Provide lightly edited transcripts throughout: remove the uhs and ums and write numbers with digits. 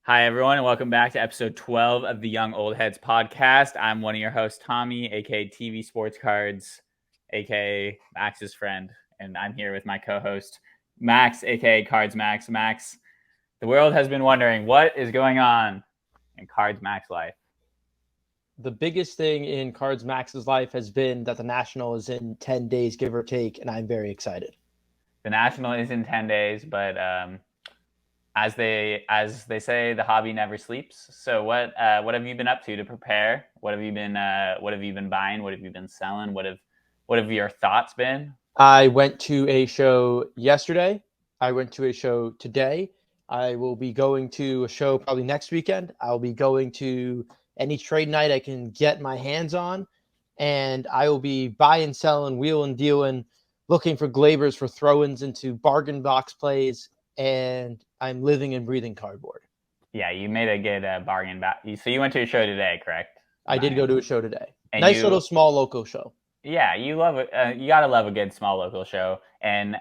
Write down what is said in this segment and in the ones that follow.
Hi, everyone, and welcome back to episode 12 of the Young Old Heads podcast. I'm one of your hosts, Tommy, aka TV Sports Cards, aka Max's friend, and I'm here with my co host, Max, aka Cards Max. Max, the world has been wondering what is going on in Cards Max life. The biggest thing in Cards Max's life has been that the National is in 10 days, give or take, and I'm very excited. The National is in 10 days, but as they say, the hobby never sleeps. So what have you been up to prepare? What have you been buying? What have you been selling? What have your thoughts been? I went to a show yesterday. I went to a show today. I will be going to a show probably next weekend. I'll be going to any trade night I can get my hands on, and I will be buying, selling, wheeling, dealing, looking for Glabers for throw-ins into bargain box plays, and I'm living and breathing cardboard. Yeah, you made a good bargain. So you went to a show today, correct? I did go to a show today. And Nice little small local show. Yeah, you love it. You gotta love a good small local show. And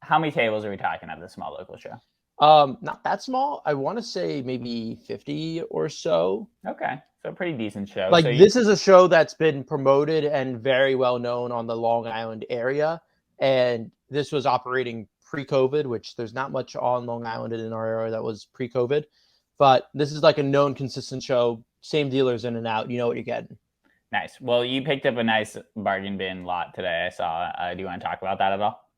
how many tables are we talking at this small local show? Not that small. I want to say maybe 50 or so. Okay, so a pretty decent show. Like, so this is a show that's been promoted and very well known on the Long Island area, and this was operating pre-COVID, which there's not much on Long Island in our area that was pre-COVID, but this is like a known, consistent show. Same dealers in and out. You know what you're getting. Nice. Well, you picked up a nice bargain bin lot today. I saw. Do you want to talk about that at all?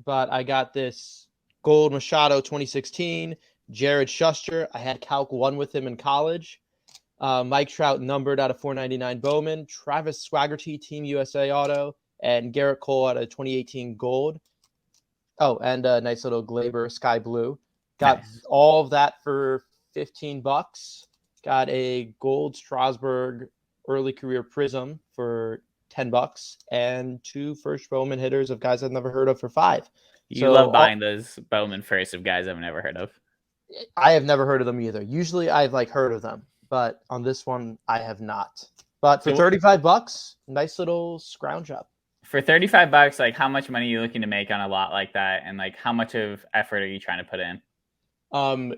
But I got this Gold Machado 2016, Jared Shuster. I had Calc 1 with him in college. Mike Trout numbered out of 499 Bowman, Travis Swaggerty Team USA Auto, and Garrett Cole out of 2018 Gold. Oh, and a nice little Glaber Sky Blue. Got all of that for $15. Got a Gold Strasburg Early Career Prism for $10, and two first Bowman hitters of guys I've never heard of for $5. You love buying those Bowman first of guys I've never heard of. I have never heard of them either. Usually I've heard of them, but on this one I have not. But for $35, nice little scrounge up. For $35, like, how much money are you looking to make on a lot like that, and like how much of effort are you trying to put in?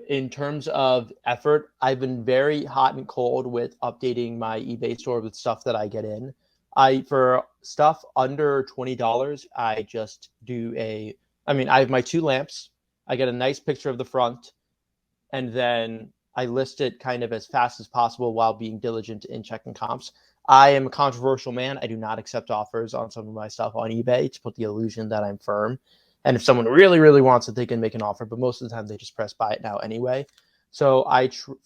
In terms of effort, I've been very hot and cold with updating my eBay store with stuff that I get in. For stuff under $20, I just do I have my two lamps. I get a nice picture of the front, and then I list it kind of as fast as possible while being diligent in checking comps. I am a controversial man. I do not accept offers on some of my stuff on eBay to put the illusion that I'm firm. And if someone really, really wants it, they can make an offer. But most of the time, they just press buy it now anyway. So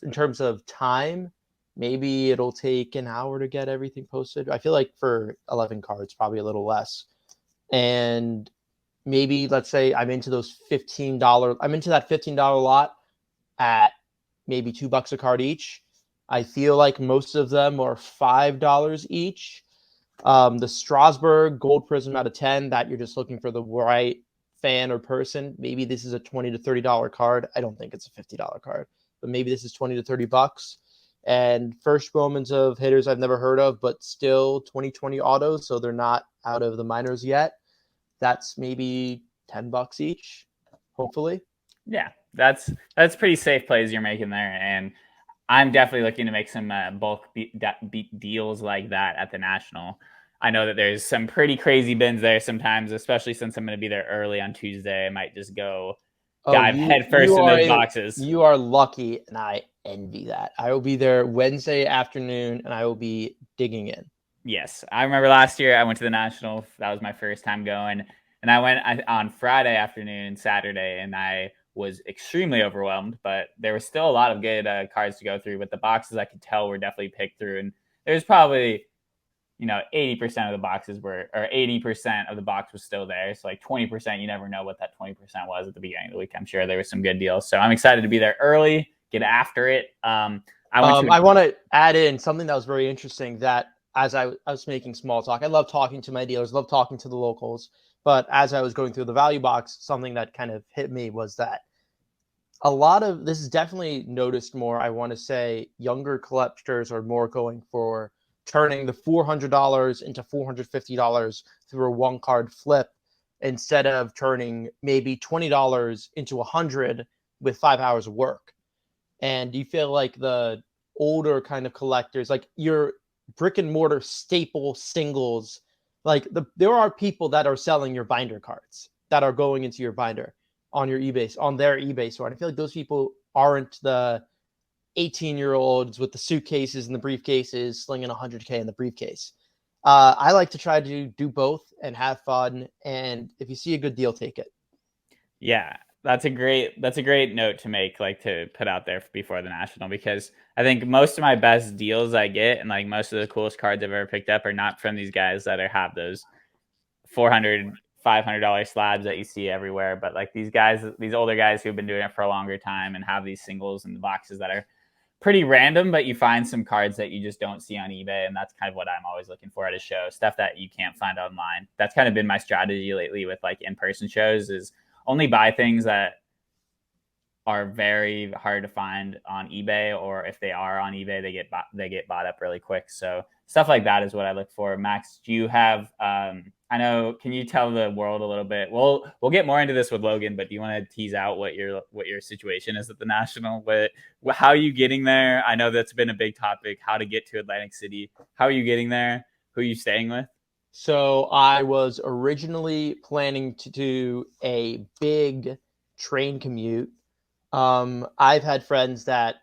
in terms of time, maybe it'll take an hour to get everything posted. I feel like for 11 cards, probably a little less. And maybe, let's say I'm into that $15 lot at maybe $2 a card each. I feel like most of them are $5 each. The Strasburg Gold Prism out of 10, that you're just looking for the right fan or person. Maybe this is a $20 to $30 card. I don't think it's a $50 card, but maybe this is $20 to $30. And first Bowmans of hitters I've never heard of, but still 2020 autos, so they're not out of the minors yet. That's maybe $10 each, hopefully. Yeah, that's pretty safe plays you're making there, and I'm definitely looking to make some bulk deals like that at the National. I know that there's some pretty crazy bins there sometimes, especially since I'm going to be there early on Tuesday. I might just go dive headfirst in those boxes. You are lucky, and I envy that. I will be there Wednesday afternoon, and I will be digging in. Yes. I remember last year I went to the National. That was my first time going. And I went on Friday afternoon, Saturday, and I was extremely overwhelmed. But there was still a lot of good cards to go through. But the boxes I could tell were definitely picked through. And there's probably 80% of the boxes or 80% of the box was still there. So like 20%, you never know what that 20% was at the beginning of the week. I'm sure there was some good deals. So I'm excited to be there early, get after it. I want to add in something that was very interesting that as I was making small talk, I love talking to my dealers, love talking to the locals. But as I was going through the value box, something that kind of hit me was that a lot of this is definitely noticed more. I want to say younger collectors are more going for turning the $400 into $450 through a one card flip instead of turning maybe $20 into $100 with 5 hours of work. And do you feel like the older kind of collectors, like your brick and mortar staple singles, like there are people that are selling your binder cards that are going into your binder on your eBay, on their eBay store. And I feel like those people aren't the 18-year-olds with the suitcases and the briefcases slinging 100K in the briefcase. I like to try to do both and have fun. And if you see a good deal, take it. Yeah, that's a great note to make, like to put out there before the national, because I think most of my best deals I get and like most of the coolest cards I've ever picked up are not from these guys that have those $400-$500 slabs that you see everywhere, but like these guys, these older guys who've been doing it for a longer time and have these singles in the boxes that are pretty random, but you find some cards that you just don't see on eBay, and that's kind of what I'm always looking for at a show, stuff that you can't find online. That's kind of been my strategy lately with like in-person shows, is only buy things that are very hard to find on eBay, or if they are on eBay, they get bought up really quick. So stuff like that is what I look for. Max, do you have? I know. Can you tell the world a little bit? We'll get more into this with Logan, but do you want to tease out what your situation is at the National? How are you getting there? I know that's been a big topic. How to get to Atlantic City? How are you getting there? Who are you staying with? So I was originally planning to do a big train commute. I've had friends that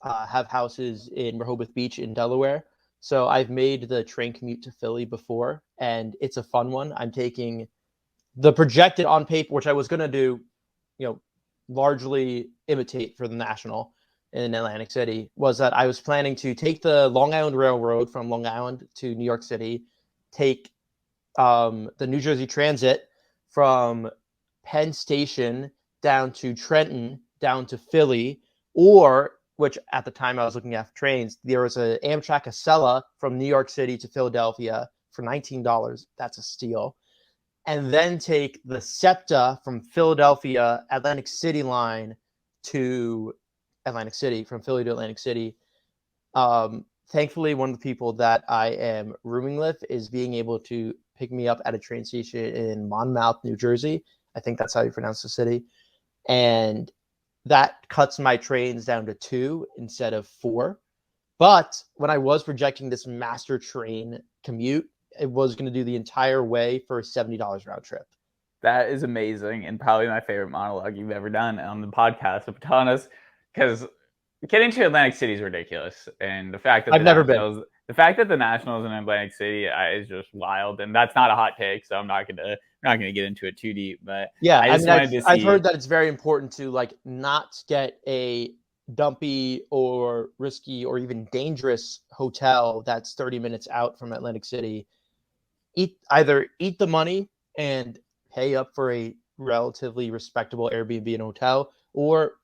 have houses in Rehoboth Beach in Delaware. So I've made the train commute to Philly before, and it's a fun one. I'm taking the projected on paper, which I was going to do, largely imitate for the National in Atlantic City, was that I was planning to take the Long Island Railroad from Long Island to New York City, take the New Jersey Transit from Penn Station down to Trenton, down to Philly, or which at the time I was looking at trains, there was an Amtrak Acela from New York City to Philadelphia for $19. That's a steal. And then take the SEPTA from Philadelphia Atlantic City line to Atlantic City, from Philly to Atlantic City. Thankfully, one of the people that I am rooming with is being able to pick me up at a train station in Monmouth, New Jersey. I think that's how you pronounce the city. And that cuts my trains down to 2 instead of 4. But when I was projecting this master train commute, it was going to do the entire way for $70 round trip. That is amazing, and probably my favorite monologue you've ever done on the podcast of telling us, because getting to Atlantic City is ridiculous, and the fact that I've never been. The fact that the Nationals in Atlantic City is just wild, and that's not a hot take, so I'm not gonna get into it too deep. But Yeah, I just wanted to see. I've heard that it's very important to like not get a dumpy or risky or even dangerous hotel that's 30 minutes out from Atlantic City. Either eat the money and pay up for a relatively respectable Airbnb and hotel, or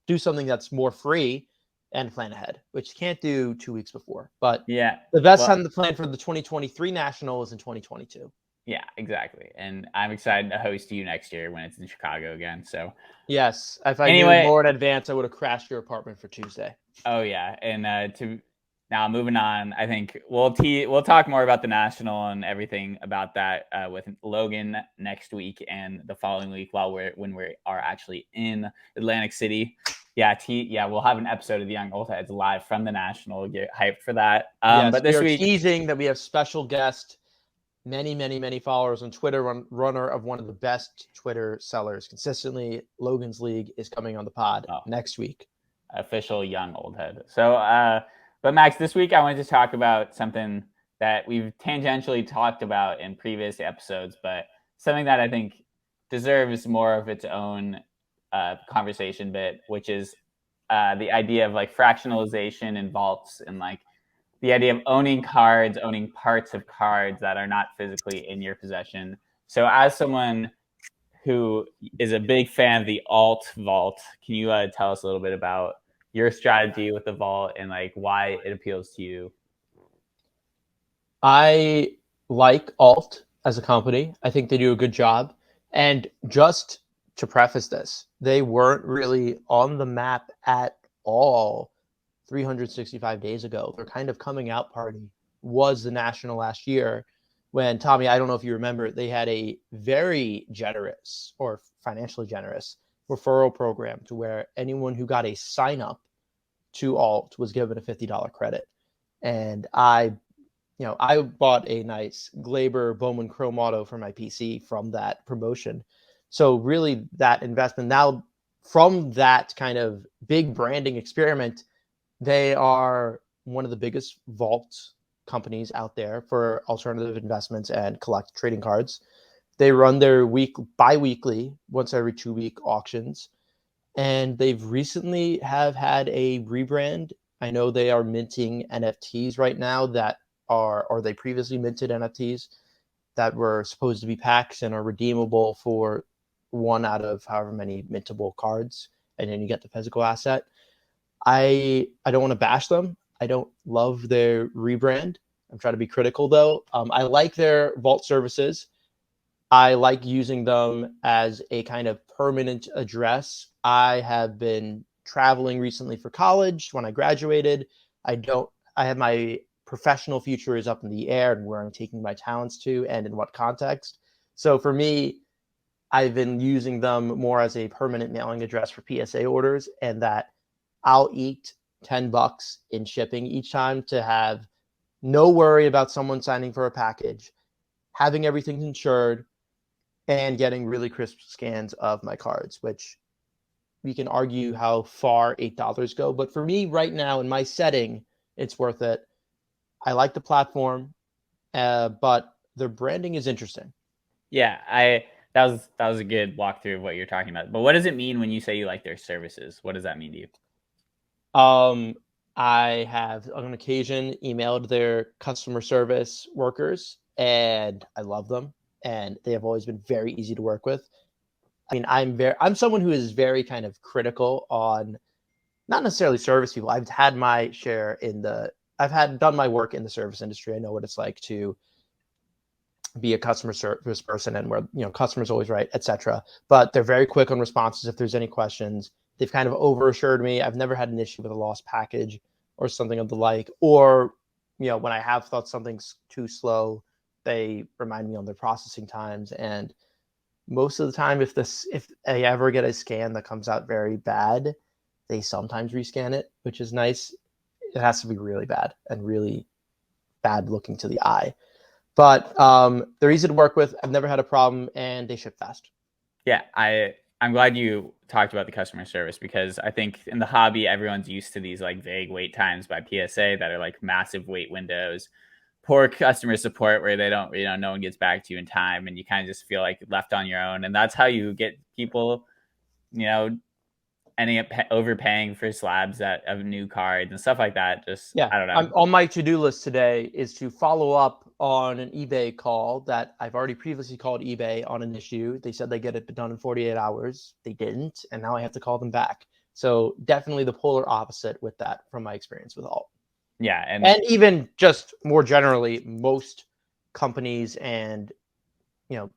do something that's more free and plan ahead, which you can't do 2 weeks before. But Yeah, the best time to plan for the 2023 National is in 2022. Yeah, exactly. And I'm excited to host you next year when it's in Chicago again. So yes, if I knew more in advance, I would have crashed your apartment for Tuesday. Oh yeah, and now moving on, I think we'll talk more about the National and everything about that with Logan next week and the following week when we are actually in Atlantic City. Yeah, we'll have an episode of the Young Old Heads live from the National. Get hyped for that. Yes, but this week, teasing that we have special guest, many followers on Twitter, runner of one of the best Twitter sellers consistently. Logan's League is coming on the pod next week. Official Young Old Head. So, but Max, this week I wanted to talk about something that we've tangentially talked about in previous episodes, but something that I think deserves more of its own conversation bit, which is the idea of like fractionalization in vaults, and like the idea of owning cards, owning parts of cards that are not physically in your possession. So as someone who is a big fan of the alt vault, can you tell us a little bit about your strategy with the vault and like why it appeals to you? I like alt as a company. I think they do a good job. And just to preface this, they weren't really on the map at all 365 days ago. Their kind of coming out party was the National last year, when, Tommy, I don't know if you remember, they had a very generous or financially generous referral program to where anyone who got a sign up to alt was given a $50 credit. And I bought a nice Glaber Bowman Chrome Auto for my PC from that promotion. So really that investment now from that kind of big branding experiment, they are one of the biggest vault companies out there for alternative investments and collect trading cards. They run their bi-weekly, once every 2 week auctions, and they've recently have had a rebrand. I know they are minting NFTs right now that are, or they previously minted NFTs that were supposed to be packs and are redeemable for one out of however many mintable cards, and then you get the physical asset. I don't want to bash them. I don't love their rebrand. I'm trying to be critical though. I like their vault services. I like using them as a kind of permanent address. I have been traveling recently for college. When I graduated, I have my professional future is up in the air and where I'm taking my talents to and in what context. So for me, I've been using them more as a permanent mailing address for PSA orders, and that I'll eat $10 in shipping each time to have no worry about someone signing for a package, having everything insured, and getting really crisp scans of my cards, which we can argue how far $8 go. But for me right now in my setting, it's worth it. I like the platform, but their branding is interesting. Yeah, I that was a good walkthrough of what you're talking about. But what does it mean when you say you like their services? What does that mean to you? Um, I have on occasion emailed their customer service workers, and I love them, and they have always been very easy to work with. I mean, I'm someone who is very kind of critical on not necessarily service people. I've had done my work in the service industry. I know what it's like to be a customer service person and where customers always right, etc. But they're very quick on responses if there's any questions. They've kind of overassured me. I've never had an issue with a lost package or something of the like. Or when I have thought something's too slow, they remind me on their processing times. And most of the time, if I ever get a scan that comes out very bad, they sometimes rescan it, which is nice. It has to be really bad and really bad looking to the eye. But they're easy to work with. I've never had a problem, and they ship fast. Yeah, I'm glad you talked about the customer service because I think in the hobby everyone's used to these like vague wait times by PSA that are like massive wait windows, poor customer support where they don't, no one gets back to you in time and you kind of just feel like left on your own. And that's how you get people, you know, ending up overpaying for slabs that of new cards and stuff like that. Just Yeah, I don't I'm know. on my to-do list today is to follow up on an eBay call that I've already previously called eBay on an issue. They said they get it done in 48 hours. They didn't, and now I have to call them back. So definitely the polar opposite with that from my experience with alt. Yeah, and And even just more generally, most companies and you know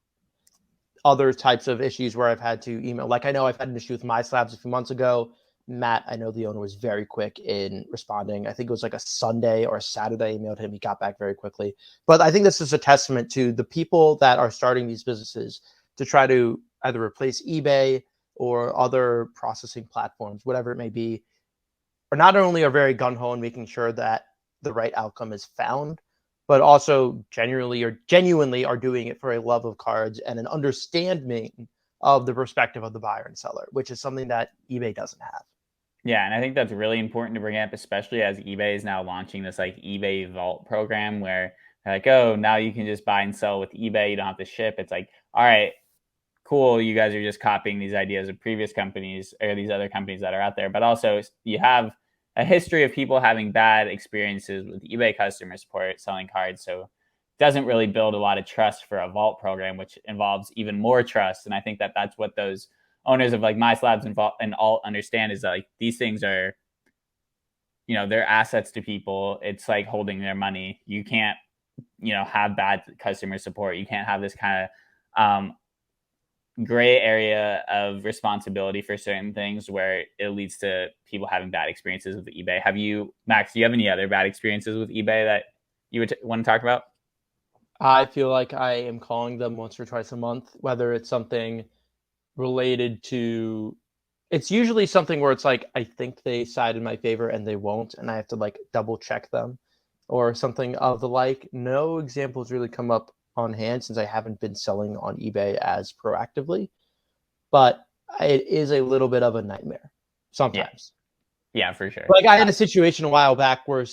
other types of issues where I've had to email. Like I know I've had an issue with my slabs a few months ago. Matt, I know the owner was very quick in responding. I think it was like a Sunday or a Saturday. I emailed him. He got back very quickly. But I think this is a testament to the people that are starting these businesses to try to either replace eBay or other processing platforms, whatever it may be, or not only are very gun ho in making sure that the right outcome is found, but also genuinely are doing it for a love of cards and an understanding of the perspective of the buyer and seller, which is something that eBay doesn't have. yeah, and I think that's really important to bring up, especially as eBay is now launching this like eBay Vault program where they're like, oh, now you can just buy and sell with eBay. You don't have to ship. It's like, all right, cool. You guys are just copying these ideas of previous companies or these other companies that are out there. But also, you have a history of people having bad experiences with eBay customer support selling cards. So it doesn't really build a lot of trust for a Vault program, which involves even more trust. And I think that that's what those owners of like MySlabs and Alt understand is that like these things are, they're assets to people. It's like holding their money. You can't, have bad customer support. You can't have this kind of gray area of responsibility for certain things where it leads to people having bad experiences with eBay. Max, do you have any other bad experiences with eBay that you would want to talk about? I feel like I am calling them once or twice a month, whether it's something related to It's usually something where it's like I think they side in my favor and they won't, and I have to like double check them or something of the like. No examples really come up on hand since I haven't been selling on eBay as proactively, but it is a little bit of a nightmare Yeah, sometimes. yeah, for sure. Like I had a situation a while back where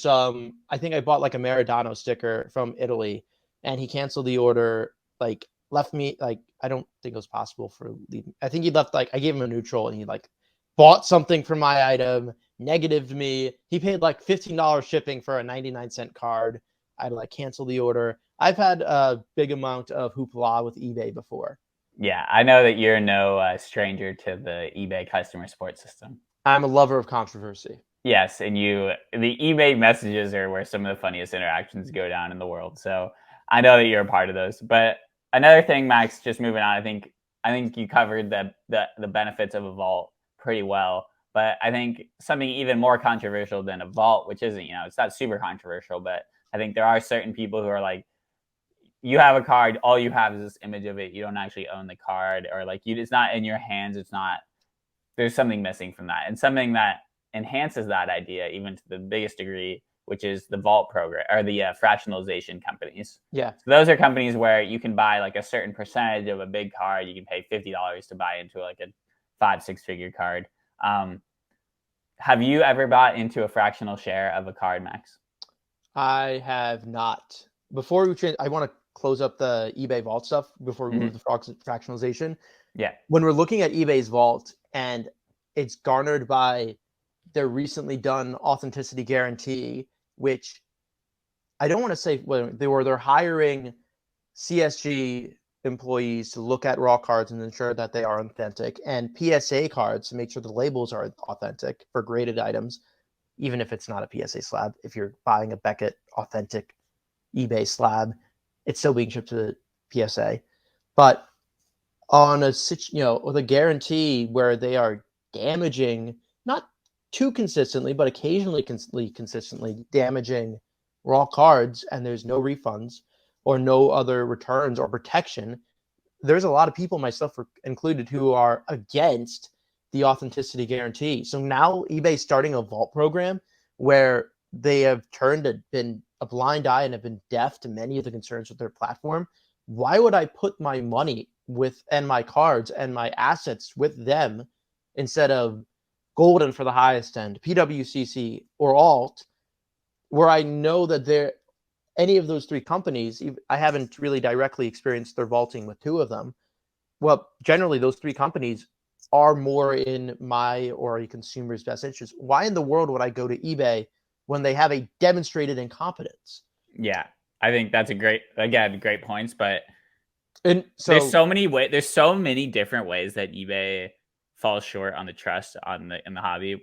I think I bought like a Maradona sticker from Italy, and he canceled the order, like left me like I don't think it was possible for leaving. I think he left like I gave him a neutral, and he like bought something for my item, negatived me. He paid like $15 shipping for a 99-cent card. I had to like cancel the order. I've had a big amount of hoopla with eBay before. Yeah, I know that you're no stranger to the eBay customer support system. I'm a lover of controversy. Yes, and the eBay messages are where some of the funniest interactions go down in the world. So I know that you're a part of those. But another thing, Max, just moving on, I think you covered the benefits of a vault pretty well. But I think something even more controversial than a vault, which isn't, it's not super controversial, but I think there are certain people who are like, you have a card, all you have is this image of it. You don't actually own the card, or like it's not in your hands. It's not, there's something missing from that. And something that enhances that idea even to the biggest degree, which is the vault program or the fractionalization companies. Yeah. So those are companies where you can buy like a certain percentage of a big card. You can pay $50 to buy into like a 5-6 figure card. Have you ever bought into a fractional share of a card, Max? I have not. Before I want to close up the eBay Vault stuff before we move to fractionalization. Yeah. When we're looking at eBay's Vault and it's garnered by their recently done authenticity guarantee, which I don't want to say they're hiring CSG employees to look at raw cards and ensure that they are authentic, and PSA cards to make sure the labels are authentic for graded items, even if it's not a PSA slab. If you're buying a Beckett authentic eBay slab, it's still being shipped to the PSA. But on with a guarantee where they are damaging, not too consistently, but occasionally consistently damaging raw cards, and there's no refunds or no other returns or protection, there's a lot of people, myself included, who are against the authenticity guarantee. So now eBay's starting a vault program where they have been a blind eye and have been deaf to many of the concerns with their platform. Why would I put my money and my cards and my assets with them instead of Golden for the highest end, PWCC, or Alt, where I know that any of those three companies, I haven't really directly experienced their vaulting with two of them. Well, generally, those three companies are more in my or a consumer's best interest. Why in the world would I go to eBay when they have a demonstrated incompetence? Yeah, I think that's great points. But and so there's so many different ways that eBay falls short on the trust in the hobby.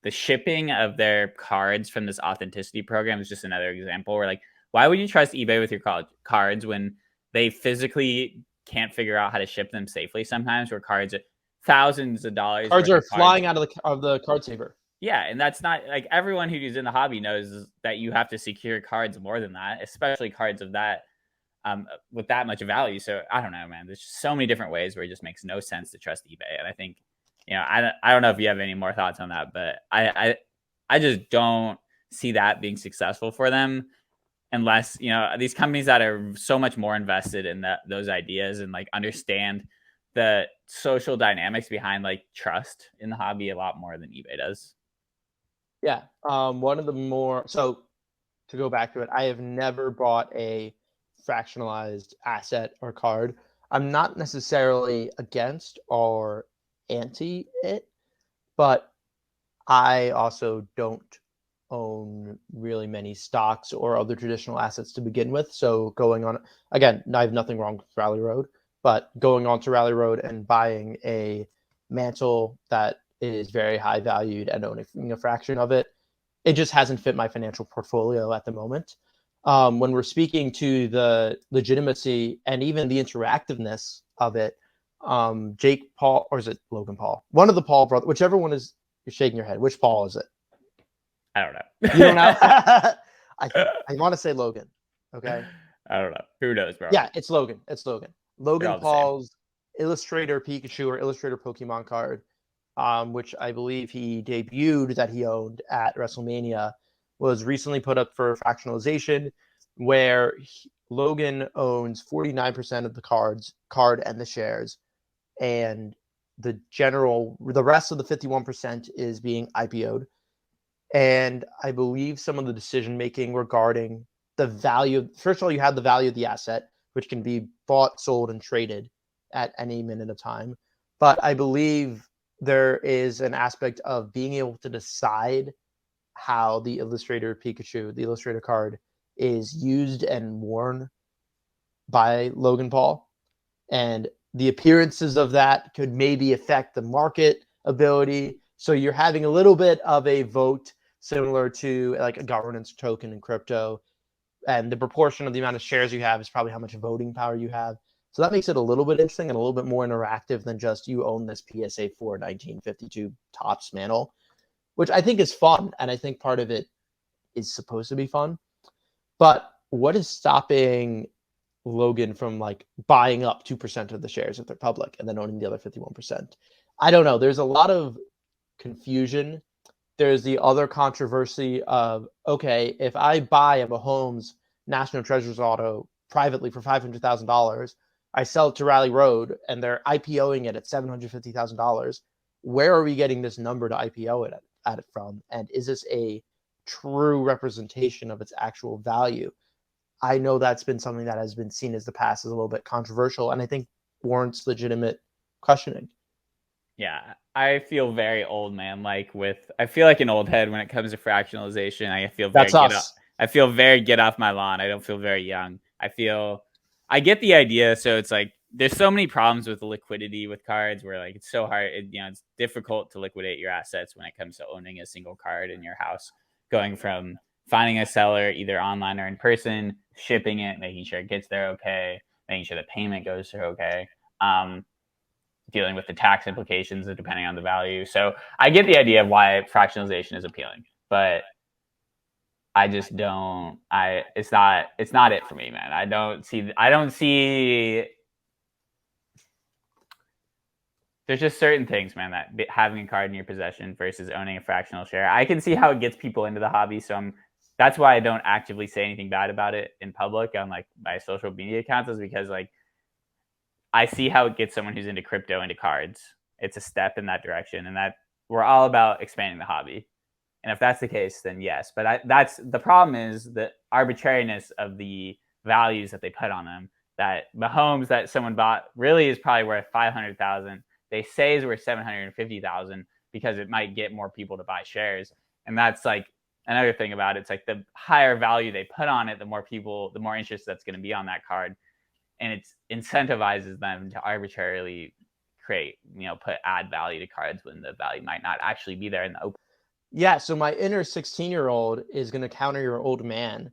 The shipping of their cards from this authenticity program is just another example where, like, why would you trust eBay with your cards when they physically can't figure out how to ship them safely sometimes, where cards are thousands of dollars. Cards are flying out of the card saver. Yeah, and that's not like everyone who's in the hobby knows that you have to secure cards more than that, especially cards of that with that much value. So I don't know, man. There's just so many different ways where it just makes no sense to trust eBay. And I think, I don't know if you have any more thoughts on that, but I just don't see that being successful for them unless, these companies that are so much more invested in those ideas and like understand the social dynamics behind like trust in the hobby a lot more than eBay does. Yeah. One of the more, so to go back to it, I have never bought a fractionalized asset or card. I'm not necessarily against or anti it, but I also don't own really many stocks or other traditional assets to begin with. So going on, again, I have nothing wrong with Rally Road, but going on to Rally Road and buying a mantle that is very high valued and owning a fraction of it, it just hasn't fit my financial portfolio at the moment. When we're speaking to the legitimacy and even the interactiveness of it, Jake Paul, or is it Logan Paul? One of the Paul brothers, whichever one is, you're shaking your head. Which Paul is it? I don't know. You don't know? I want to say Logan. Okay. I don't know. Who knows, bro? Yeah, it's Logan. It's Logan. Logan Paul's Illustrator Pikachu or Illustrator Pokemon card which I believe he debuted that he owned at WrestleMania, was recently put up for fractionalization, where Logan owns 49% of the card and the shares, and the rest of the 51% is being IPO'd. And I believe some of the decision making regarding the value, first of all, you have the value of the asset, which can be bought, sold, and traded at any minute of time. But I believe there is an aspect of being able to decide how the Illustrator Pikachu, the Illustrator card, is used and worn by Logan Paul. And the appearances of that could maybe affect the market ability. So you're having a little bit of a vote similar to like a governance token in crypto. And the proportion of the amount of shares you have is probably how much voting power you have. So that makes it a little bit interesting and a little bit more interactive than just you own this PSA 4 1952 Topps mantle, which I think is fun. And I think part of it is supposed to be fun. But what is stopping Logan from like buying up 2% of the shares if they're public and then owning the other 51%? I don't know. There's a lot of confusion. There's the other controversy of, okay, if I buy a Mahomes National Treasures auto privately for $500,000, I sell it to Rally Road and they're IPOing it at $750,000. Where are we getting this number to IPO it at it from? And is this a true representation of its actual value? I know that's been something that has been seen as the past as a little bit controversial, and I think warrants legitimate questioning. Yeah, I feel very old, man. I feel like an old head when it comes to fractionalization. That's us. I feel very get off my lawn. I don't feel very young. I get the idea. So it's like there's so many problems with the liquidity with cards where like it's so hard. It's difficult to liquidate your assets when it comes to owning a single card in your house. Going from finding a seller either online or in person, shipping it, making sure it gets there okay, making sure the payment goes through okay. Dealing with the tax implications depending on the value. So I get the idea of why fractionalization is appealing, but I just don't. It's not it for me, man. I don't see. There's just certain things, man, that having a card in your possession versus owning a fractional share. I can see how it gets people into the hobby. So that's why I don't actively say anything bad about it in public on like my social media accounts, is because like I see how it gets someone who's into crypto into cards. It's a step in that direction, and that we're all about expanding the hobby. And if that's the case, then yes. But that's the problem, is the arbitrariness of the values that they put on them. That Mahomes that someone bought really is probably worth 500,000. They say is worth 750,000 because it might get more people to buy shares. And that's like another thing about it. It's like the higher value they put on it, the more people, the more interest that's going to be on that card. And it incentivizes them to arbitrarily add value to cards when the value might not actually be there in the open. Yeah, so my inner 16-year-old is going to counter your old man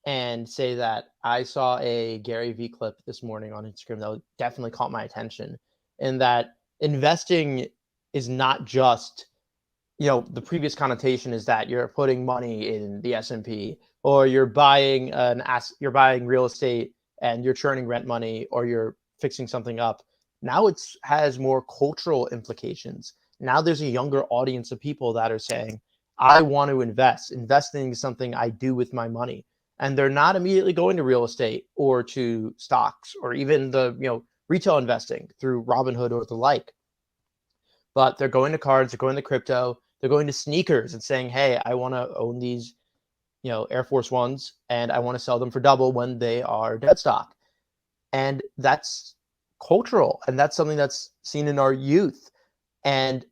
and say that I saw a Gary Vee clip this morning on Instagram that definitely caught my attention, and that investing is not just, the previous connotation is that you're putting money in the S&P, or you're buying real estate and you're churning rent money, or you're fixing something up. Now it has more cultural implications. Now there's a younger audience of people that are saying, I want to invest. Investing is something I do with my money. And they're not immediately going to real estate or to stocks or even the retail investing through Robinhood or the like. But they're going to cards, they're going to crypto, they're going to sneakers and saying, hey, I want to own these Air Force Ones, and I want to sell them for double when they are dead stock. And that's cultural, and that's something that's seen in our youth. And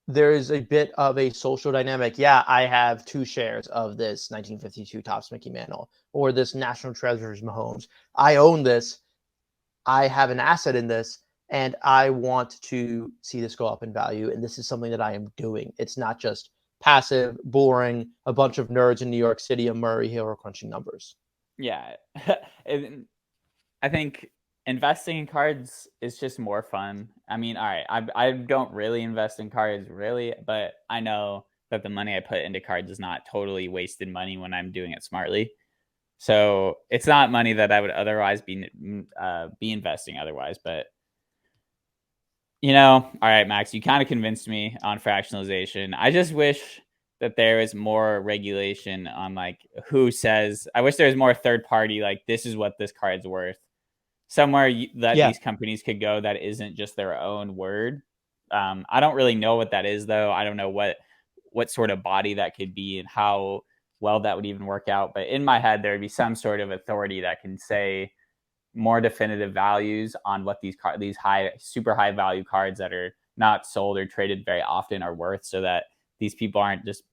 there is a bit of a social dynamic. Yeah, I have 2 shares of this 1952 Topps Mickey Mantle or this National Treasures Mahomes. I own this. I have an asset in this, and I want to see this go up in value. And this is something that I am doing. It's not just passive, boring, a bunch of nerds in New York City and Murray Hill are crunching numbers. Yeah. I think investing in cards is just more fun. I mean, all right, I don't really invest in cards, really, but I know that the money I put into cards is not totally wasted money when I'm doing it smartly. So it's not money that I would otherwise be investing otherwise. But All right, Max, you kind of convinced me on fractionalization. I just wish that there is more regulation on like who says. I wish there was more third party like this is what this card's worth. Somewhere that Yeah. these companies could go that isn't just their own word. I don't really know what that is though. I don't know what sort of body that could be and how well that would even work out. But in my head, there would be some sort of authority that can say more definitive values on what these high super high value cards that are not sold or traded very often are worth, so that these people aren't just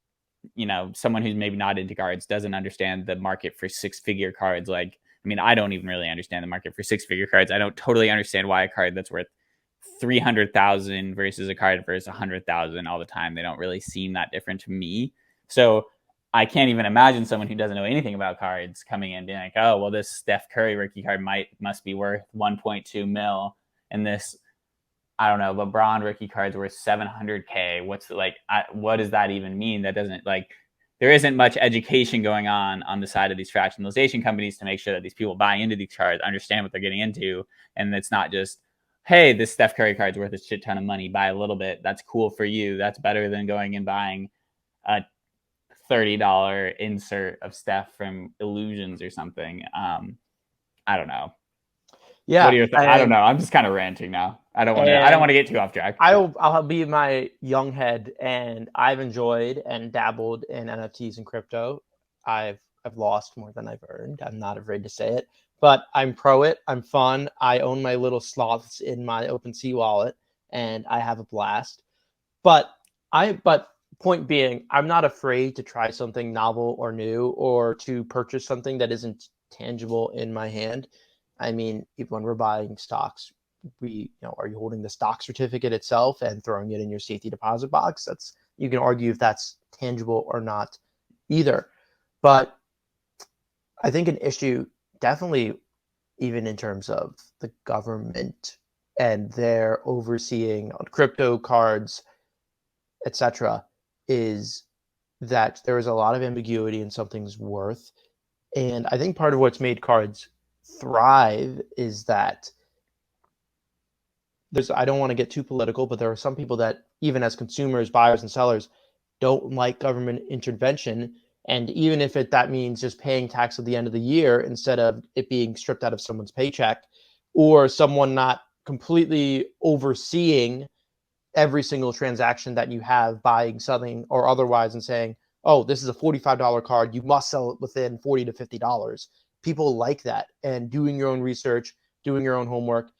someone who's maybe not into cards doesn't understand the market for six-figure cards. Like, I mean, I don't even really understand the market for six-figure cards. I don't totally understand why a card that's worth 300,000 versus a card versus 100,000 all the time. They don't really seem that different to me. So I can't even imagine someone who doesn't know anything about cards coming in being like, oh, well, this Steph Curry rookie card must be worth 1.2 mil, and this, I don't know, LeBron rookie card's worth 700K. What does that even mean? That doesn't like, there isn't much education going on the side of these fractionalization companies to make sure that these people buying into these cards understand what they're getting into, and it's not just, hey, this Steph Curry card's worth a shit ton of money, buy a little bit. That's cool for you. That's better than going and buying a $30 insert of Steph from Illusions or something. I don't know. What are Yeah, your I don't know. I'm just kind of ranting now. I don't want to. I don't and want to get too off track. I'll be my young head, and I've enjoyed and dabbled in NFTs and crypto. I've lost more than I've earned. I'm not afraid to say it, but I'm pro it. I'm fun. I own my little sloths in my OpenSea wallet, and I have a blast. But point being, I'm not afraid to try something novel or new, or to purchase something that isn't tangible in my hand. I mean, even when we're buying stocks, are you holding the stock certificate itself and throwing it in your safety deposit box? That's, you can argue if that's tangible or not either. But I think an issue, definitely, even in terms of the government and their overseeing on crypto cards, etc., is that there is a lot of ambiguity in something's worth. And I think part of what's made cards thrive is that I don't want to get too political, but there are some people that, even as consumers, buyers, and sellers, don't like government intervention. And even if that means just paying tax at the end of the year instead of it being stripped out of someone's paycheck, or someone not completely overseeing every single transaction that you have, buying something or otherwise, and saying, oh, this is a $45 card, you must sell it within $40 to $50. People like that. And doing your own research, doing your own homework,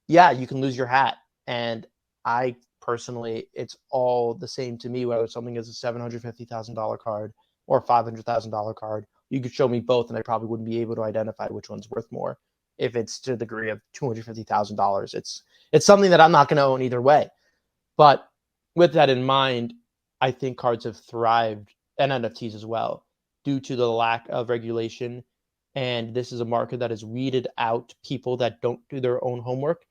yeah, you can lose your hat. And I personally, it's all the same to me, whether something is a $750,000 card or a $500,000 card. You could show me both, and I probably wouldn't be able to identify which one's worth more. If it's to the degree of $250,000, it's something that I'm not going to own either way. But with that in mind, I think cards have thrived, and NFTs as well, due to the lack of regulation. And this is a market that has weeded out people that don't do their own homework.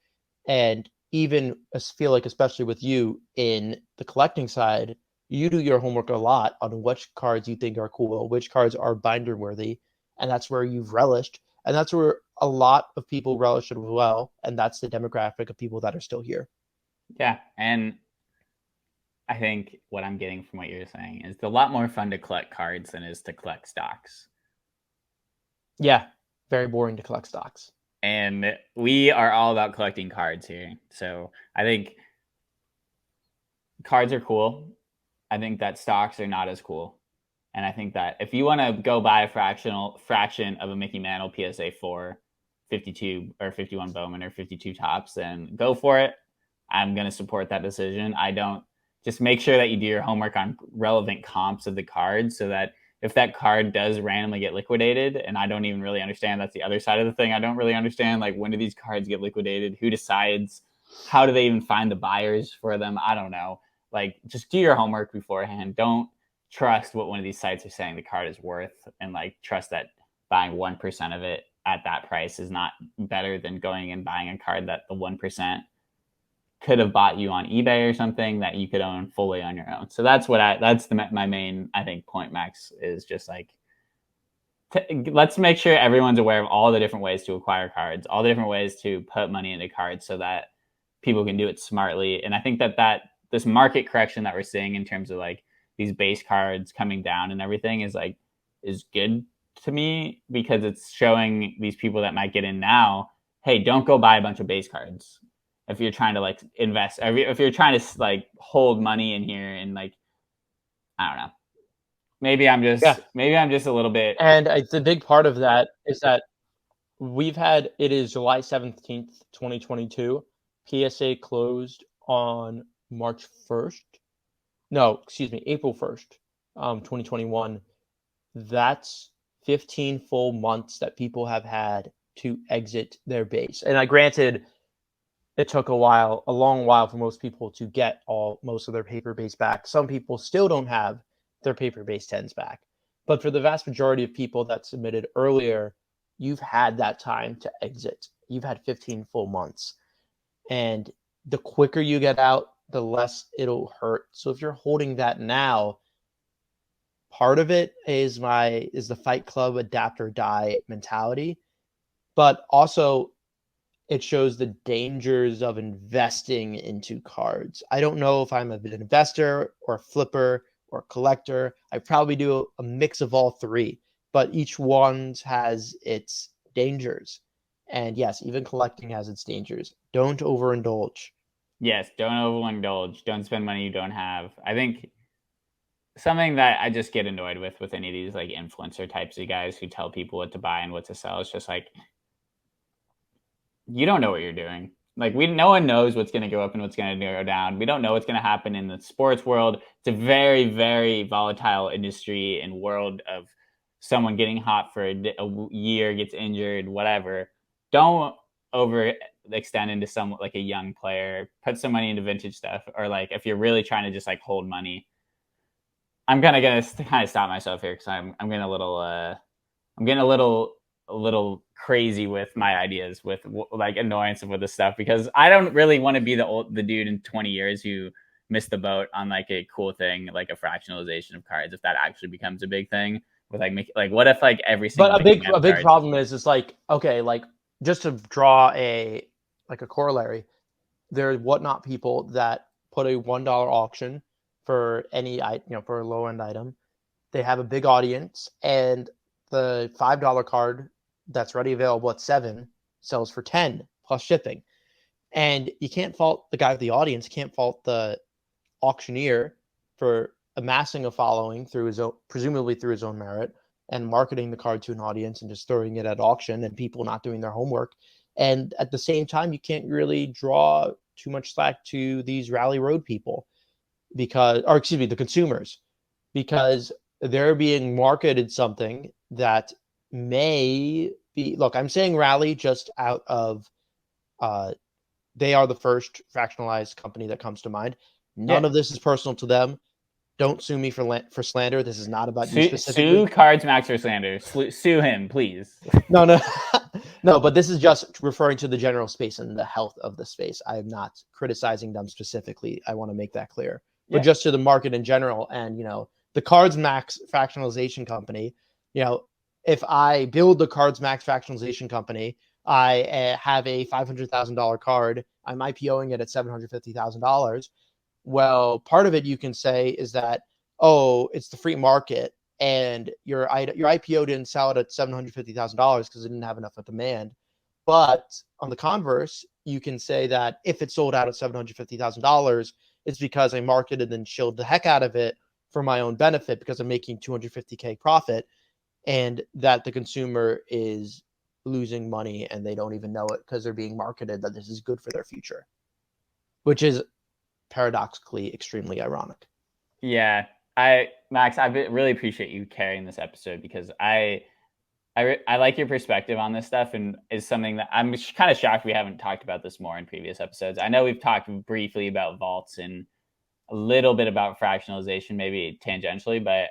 And even I feel like, especially with you in the collecting side, you do your homework a lot on which cards you think are cool, which cards are binder worthy, and that's where you've relished. And that's where a lot of people relish it as well. And that's the demographic of people that are still here. Yeah, and I think what I'm getting from what you're saying is it's a lot more fun to collect cards than it is to collect stocks. Yeah, very boring to collect stocks. And we are all about collecting cards here. So I think cards are cool. I think that stocks are not as cool. And I think that if you want to go buy a fraction of a Mickey Mantle PSA 4, 52 or 51 Bowman or 52 Tops, then go for it. I'm going to support that decision. I don't, just make sure that you do your homework on relevant comps of the cards, so that if that card does randomly get liquidated, and I don't even really understand, that's the other side of the thing. I don't really understand, like, when do these cards get liquidated? Who decides? How do they even find the buyers for them? I don't know. Like, just do your homework beforehand. Don't trust what one of these sites are saying the card is worth, and like trust that buying 1% of it at that price is not better than going and buying a card that the 1% could have bought you on eBay or something that you could own fully on your own. So that's my main, I think, point, Max, is just like, let's make sure everyone's aware of all the different ways to acquire cards, all the different ways to put money into cards, so that people can do it smartly. And I think that this market correction that we're seeing in terms of like these base cards coming down and everything is good to me, because it's showing these people that might get in now, hey, don't go buy a bunch of base cards if you're trying to like invest, if you're trying to like hold money in here. And like, I don't know, Yeah. maybe I'm just a little bit. And the big part of that is that it is July 17th, 2022. PSA closed on March 1st. No, excuse me, April 1st, 2021. That's 15 full months that people have had to exit their base. And I granted, it took a long while for most people to get most of their paper base back. Some people still don't have their paper base 10s back. But for the vast majority of people that submitted earlier, you've had that time to exit. You've had 15 full months. And the quicker you get out, the less it'll hurt. So if you're holding that now, part of it is the Fight Club adapt or die mentality, but also it shows the dangers of investing into cards. I don't know if I'm an investor or a flipper or a collector. I probably do a mix of all three, but each one has its dangers. And yes, even collecting has its dangers. Don't overindulge. Yes, don't overindulge. Don't spend money you don't have. I think something that I just get annoyed with any of these like influencer types of guys who tell people what to buy and what to sell, is just like, you don't know what you're doing. Like, no one knows what's going to go up and what's going to go down. We don't know what's going to happen in the sports world. It's a very, very volatile industry and world of someone getting hot for a year, gets injured, whatever. Don't overextend into some like a young player. Put some money into vintage stuff, or like if you're really trying to just like hold money. I'm gonna kind of stop myself here because I'm getting a little crazy with my ideas, with like annoyance with this stuff, because I don't really want to be the dude in 20 years who missed the boat on like a cool thing like a fractionalization of cards, if that actually becomes a big thing. With like what if like every single But a big problem is like, okay, like just to draw a corollary, there are Whatnot people that put a $1 auction for for a low end item. They have a big audience, and the $5 card that's ready available at 7 sells for 10 plus shipping. And you can't fault the guy with the audience, can't fault the auctioneer for amassing a following presumably through his own merit, and marketing the card to an audience and just throwing it at auction, and people not doing their homework. And at the same time, you can't really draw too much slack to these Rally Road people the consumers, because they're being marketed something that may be. Look, I'm saying Rally just out of they are the first fractionalized company that comes to mind. None of this is personal to them. Don't sue me for slander. This is not about you specifically. Sue Cards Max for slander. Sue him, please. No. No, but this is just referring to the general space and the health of the space. I am not criticizing them specifically. I want to make that clear. But just to the market in general, and the Cards Max fractionalization company, if I build the Cards Max fractionalization company, I have a $500,000 card. I'm IPOing it at $750,000. Well, part of it you can say is that, oh, it's the free market, and your IPO didn't sell it at $750,000 because it didn't have enough of demand. But on the converse, you can say that if it sold out at $750,000, it's because I marketed and shilled the heck out of it for my own benefit, because I'm making $250K profit, and that the consumer is losing money and they don't even know it because they're being marketed that this is good for their future, which is paradoxically extremely ironic. Yeah, Max, I really appreciate you carrying this episode, because I like your perspective on this stuff, and is something that I'm kind of shocked we haven't talked about this more in previous episodes. I know we've talked briefly about vaults and a little bit about fractionalization, maybe tangentially, but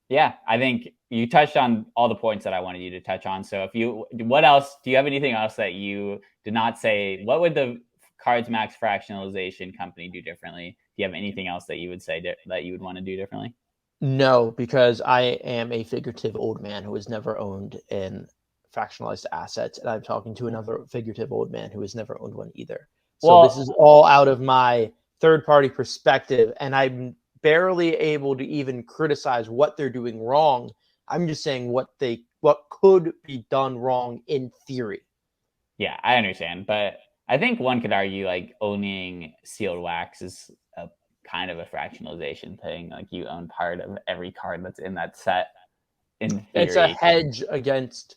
yeah, I think you touched on all the points that I wanted you to touch on. So what else, do you have anything else that you did not say? What would the Cards Max fractionalization company do differently? Do you have anything else that you would say that you would want to do differently? No, because I am a figurative old man who has never owned an fractionalized assets, and I'm talking to another figurative old man who has never owned one either. So Well, this is all out of my third-party perspective, and I'm barely able to even criticize what they're doing wrong. I'm just saying what could be done wrong in theory. yeah, I understand, but I think one could argue like owning sealed wax is a kind of a fractionalization thing. Like you own part of every card that's in that set in It's a theory. hedge against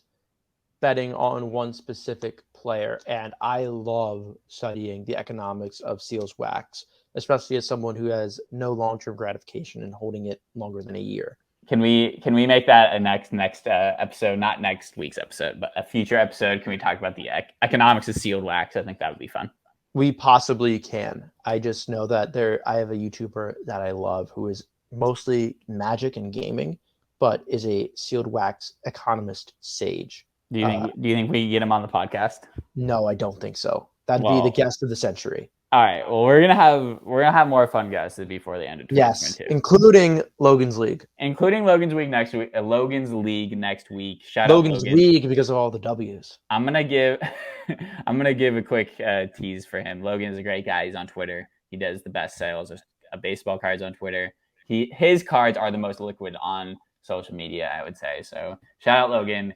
betting on one specific player, and I love studying the economics of seals wax, especially as someone who has no long-term gratification in holding it longer than a year. Can we make that a next episode? Not next week's episode, but a future episode. Can we talk about the economics of sealed wax? I think that would be fun. We possibly can. I just know that I have a YouTuber that I love who is mostly magic and gaming, but is a sealed wax economist sage. Do you think we can get him on the podcast? No, I don't think so. That'd be the guest of the century. All right. Well, we're gonna have more fun guests before the end of 2022. Yes, including Logan's League. Including Logan's League next week. Logan's League next week. Shout Logan's out Logan. League because of all the W's. I'm gonna give a quick tease for him. Logan is a great guy. He's on Twitter. He does the best sales of baseball cards on Twitter. His cards are the most liquid on social media, I would say. So shout out Logan.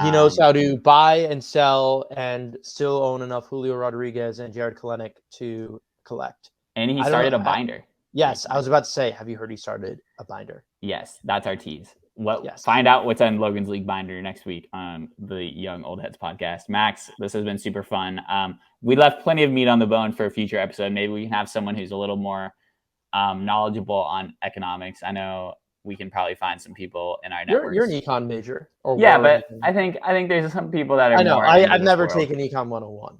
He knows how to buy and sell and still own enough Julio Rodriguez and Jared Kelenic to collect. And he started a binder. Yes, I was about to say, have you heard he started a binder? Yes, that's our tease. Find out what's on Logan's League binder next week on the Young Old Heads podcast. Max, this has been super fun. We left plenty of meat on the bone for a future episode. Maybe we can have someone who's a little more knowledgeable on economics. I know we can probably find some people in our network. You're an econ major. Yeah, but I think there's some people that are. I know. I've never taken Econ 101.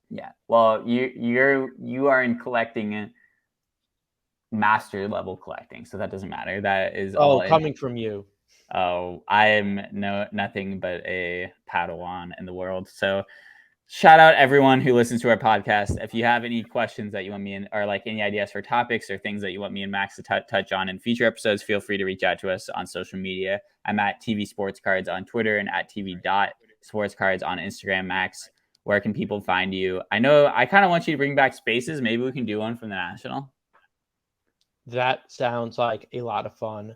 Yeah. Well, you are in collecting master level collecting, so that doesn't matter. That is all coming from you. Oh, I am nothing but a Padawan in the world. So shout out everyone who listens to our podcast. If you have any questions that you want me in, or like any ideas for topics or things that you want me and Max to touch on in future episodes, feel free to reach out to us on social media. I'm at TV Sports Cards on Twitter and at TV.sportscards on Instagram. Max, where can people find you? I know I kind of want you to bring back spaces. Maybe we can do one from the National. That sounds like a lot of fun.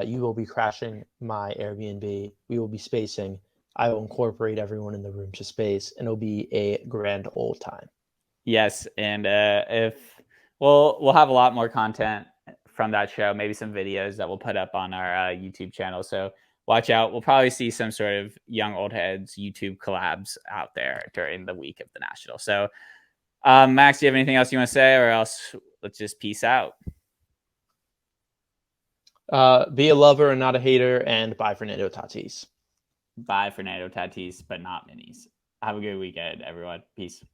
You will be crashing my Airbnb. We will be spacing. I will incorporate everyone in the room to space, and it'll be a grand old time. Yes, and if we'll have a lot more content from that show, maybe some videos that we'll put up on our YouTube channel. So watch out. We'll probably see some sort of Young Old Heads YouTube collabs out there during the week of the National. So, Max, do you have anything else you want to say, or else let's just peace out? Be a lover and not a hater, and bye Fernando Tatis. Bye Fernando Tatis, but not minis. Have a good weekend, everyone. Peace.